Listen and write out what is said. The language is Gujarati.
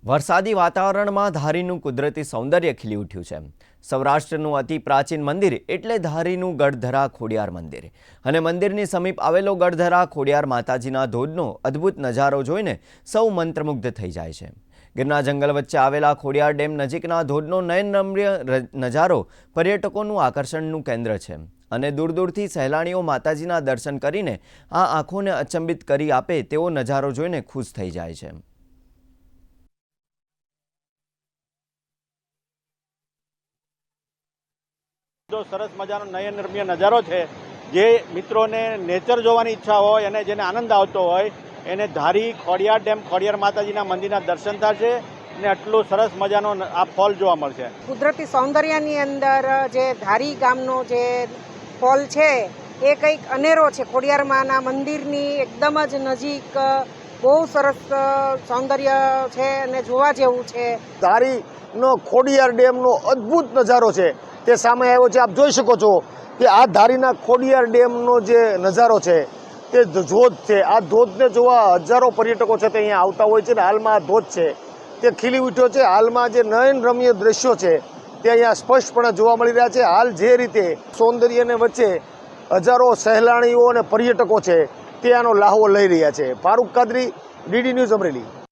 વરસાદી વાતાવરણમાં ધારીનું કુદરતી સૌંદર્ય ખીલી ઉઠ્યું છે। સૌરાષ્ટ્રનું અતિ પ્રાચીન મંદિર એટલે ધારીનું ગઢધરા ખોડિયાર મંદિર અને મંદિરની સમીપ આવેલો ગઢધરા ખોડિયાર માતાજીના ધોધનો અદ્ભુત નજારો જોઈને સૌ મંત્રમુગ્ધ થઈ જાય છે। ગીરના જંગલ વચ્ચે આવેલા ખોડિયાર ડેમ નજીકના ધોધનો નયનરમ્ય નજારો પર્યટકોનું આકર્ષણનું કેન્દ્ર છે અને દૂર દૂરથી સહેલાણીઓ માતાજીના દર્શન કરીને આ આંખોને અચંબિત કરી આપે તેવો નજારો જોઈને ખુશ થઈ જાય છે। जो सरस मजानो नयनरम्य नजारो है जे मित्रों ने नेचर जोवानी इच्छा होय अने जेने आनंद आवतो होय एने धारी खोडियार डेम खोडियार माताजीना मंदिरना दर्शन थशे ने आटलो सरस मजानो आ फॉल जोवा मळशे। कुदरती सौंदर्यनी अंदर जे धारी गामनो जे फॉल छे ए कंईक अनेरो छे। खोडियार माना मंदिरनी एकदम ज नजीक बहु सरस सौंदर्य छे अने जोवा जेवुं छे। धारीनो खोडियार डेमनो अद्भुत नजारो छे તે સામે આવ્યો છે। આપ જોઈ શકો છો કે આ ધારીના ખોડિયાર ડેમનો જે નજારો છે તે ધોધ છે। આ ધોધને જોવા હજારો પર્યટકો છે તે અહીંયા આવતા હોય છે ને હાલમાં આ ધોધ છે તે ખીલી ઉઠ્યો છે। હાલમાં જે નયનરમ્ય દ્રશ્યો છે તે અહીંયા સ્પષ્ટપણે જોવા મળી રહ્યા છે। હાલ જે રીતે સૌંદર્યને વચ્ચે હજારો સહેલાણીઓ અને પર્યટકો છે તે આનો લાહવો લઈ રહ્યા છે। Farooq Qadri, DD news, Amreli.